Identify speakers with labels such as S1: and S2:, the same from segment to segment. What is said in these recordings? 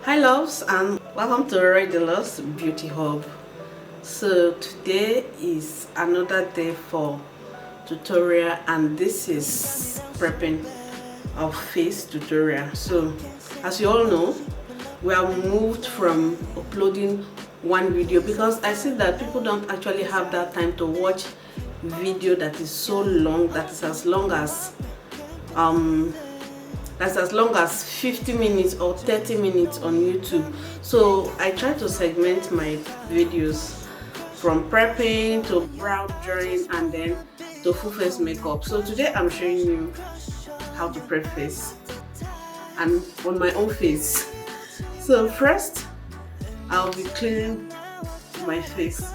S1: Hi loves, and welcome to Regular's Beauty Hub. So today is another day for tutorial, and this is prepping of face tutorial. So as you all know, we have moved from uploading one video because I see that people don't actually have that time to watch video that is so long, that is as long as 50 minutes or 30 minutes on YouTube. So I try to segment my videos from prepping to brow drawing and then to full face makeup. So today I'm showing you how to prep face and on my own face. So first I'll be cleaning my face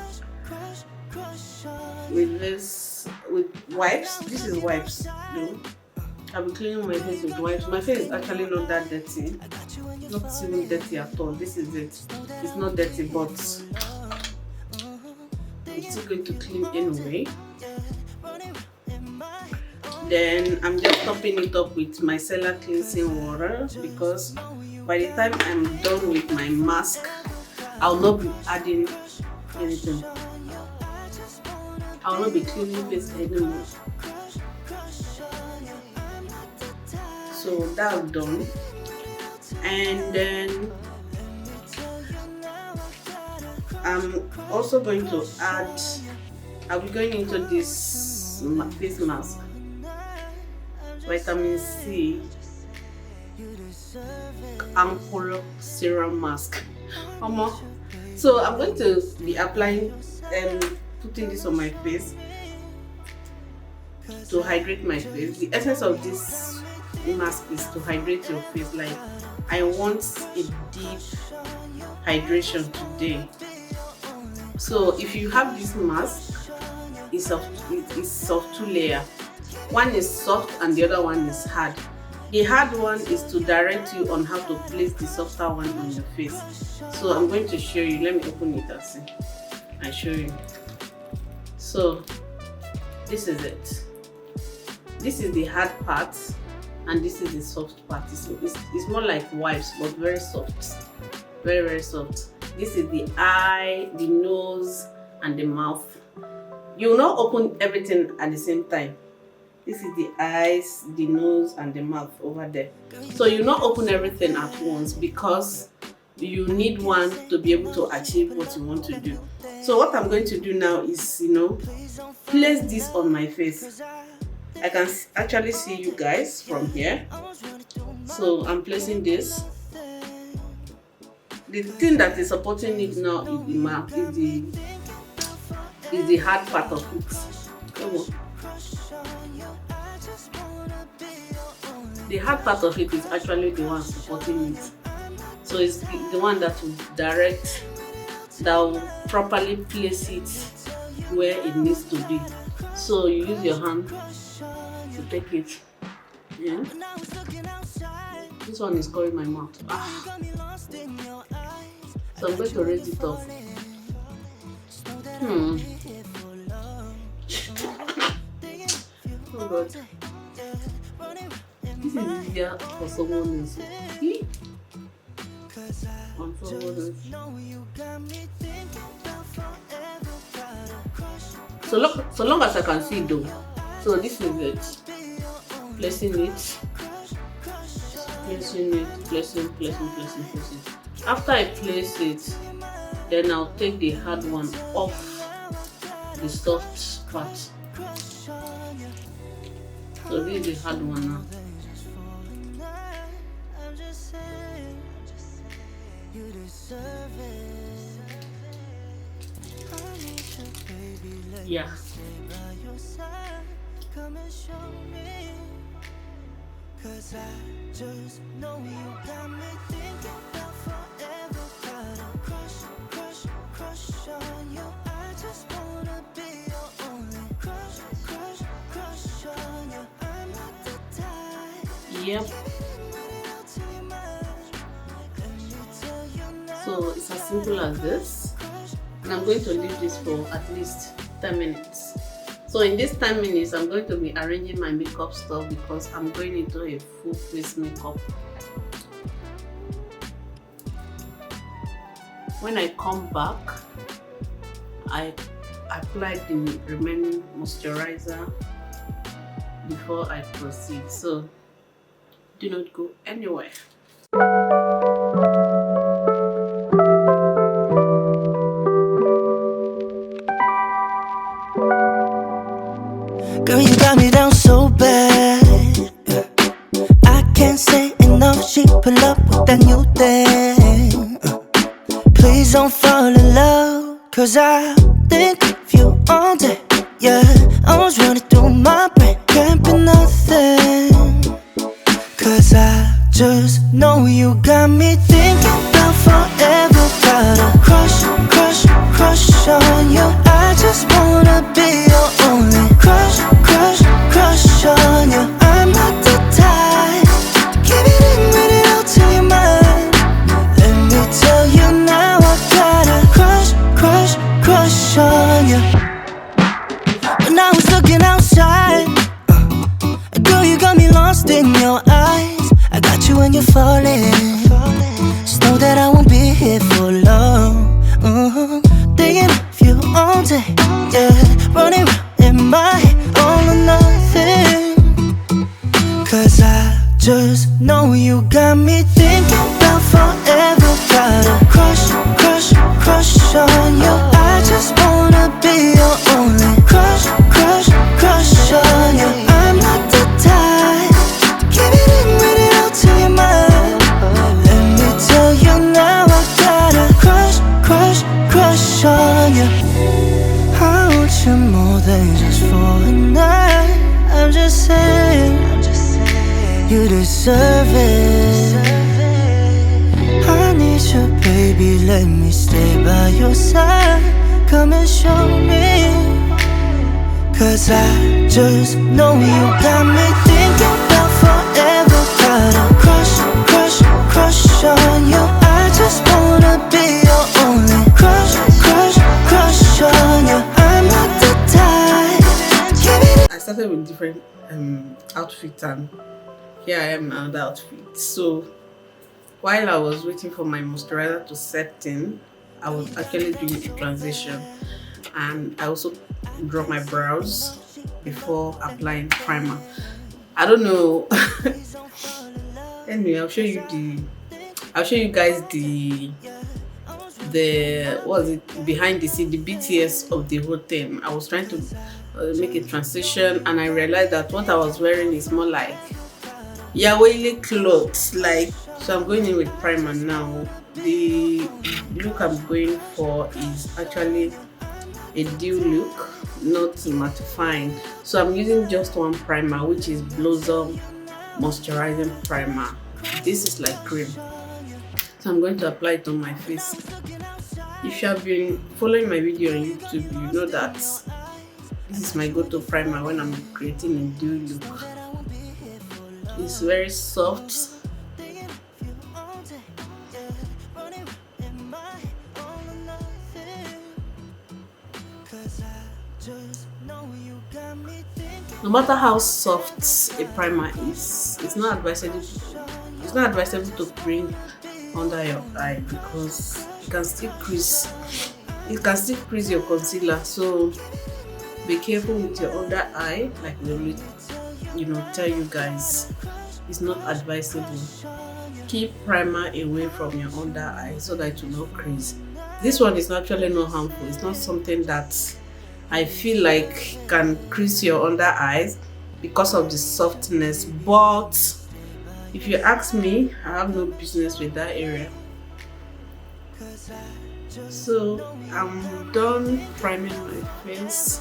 S1: with wipes. This is wipes though. I'll be cleaning my face with wipes. My face is actually not that dirty. Not even dirty at all. This is it. It's not dirty, but I'm still going to clean anyway. Then I'm just topping it up with micellar cleansing water because by the time I'm done with my mask, I'll not be adding anything. I'll not be cleaning face anymore. So that's done, and then I'm also going to add, I'll be going into this face mask, vitamin C ampoule serum mask. So I'm going to be applying and putting this on my face to hydrate my face. The essence of this mask is to hydrate your face. Like, I want a deep hydration today. So if you have this mask, it's of two layers. One is soft and the other one is hard. The hard one is to direct you on how to place the softer one on your face. So I'm going to show you. Let me open it and see. I show you. So this is it. This is the hard part and this is the soft part. It's more like wipes, but very soft. Very, very soft. This is the eye, the nose, and the mouth. You will not open everything at the same time. This is the eyes, the nose, and the mouth over there. So you not open everything at once because you need one to be able to achieve what you want to do. So what I'm going to do now is, place this on my face. I can actually see you guys from here. So I'm placing this. The thing that is supporting it now is the map, is the hard part of it. Come on. The hard part of it is actually the one supporting it. So it's the one that will direct, that will properly place it where it needs to be. So you use your hand to take it. Yeah. This one is covering my mouth. So I'm going to raise it up. Oh God. This is easier for someone else. On someone else. So long as I can see though. So this is it. Placing it. Placing. After I place it, then I'll take the hard one off the soft part. So this is the hard one now. Yeah. Cause I just know you got me thinking about forever. Gotta crush on you. I just wanna be your only crush on you. I'm not the type. Yep. So it's as simple as this. And I'm going to leave this for at least 10 minutes. So in this 10 minutes, I'm going to be arranging my makeup stuff because I'm going into a full face makeup. When I come back, I apply the remaining moisturizer before I proceed. So do not go anywhere.
S2: Girl, you got me down so bad. I can't say enough. She pull up with that new thing. Please don't fall in love, cause I think of you all day. Yeah, I was running through my brain, can't be nothing. Cause I just know you got me thinking about forever. Got a crush, crush, crush on you. I just wanna be your only crush, crush, crush on you. I'm not the type to keep it in, read it out till you're mine. Let me tell you now, I got a crush, crush, crush on you. When I was looking outside, girl, you got me lost in your eyes. I got you when you're falling. Just know that I won't be here for long. Thinking of you all day, yeah. Running round in my head, all or nothing. Cause I just know you got me thinking about forever. Got a crush, crush, crush on you. I just wanna be your only crush, crush, crush on you. I'm not the type to keep it in, read it out till you're mine. Let me tell you now, I got a crush, crush, crush on you. I want you more than just for a night. I'm just saying, you deserve it. I need you, baby, let me stay by your side. Come and show me. Cause I just know you got me thinking about forever. Got a crush, crush, crush on you. I just wanna be your only crush, crush, crush on you. I'm not the type.
S1: I started with different outfits, and here I am in another outfit. So while I was waiting for my moisturizer to set in, I was actually doing a transition, and I also draw my brows before applying primer. I don't know. Anyway, I'll show you guys the what was it, behind the scene, the BTS of the whole thing. I was trying to make a transition, and I realized that what I was wearing is more like Yaweli clothes. Like, so I'm going in with primer now. The look I'm going for is actually a dew look, not mattifying. So I'm using just one primer, which is Blossom moisturizing primer. This is like cream, so I'm going to apply it on my face. If you have been following my video on YouTube, you know that this is my go-to primer when I'm creating a dew look. It's very soft. No matter how soft a primer is, it's not advisable to bring under your eye, because it can still crease your concealer. So be careful with your under eye, like we always tell you guys. It's not advisable. Keep primer away from your under eye so that it will not crease. This one is actually not harmful. It's not something that I feel like can crease your under eyes because of the softness, but if you ask me, I have no business with that area. So I'm done priming my face.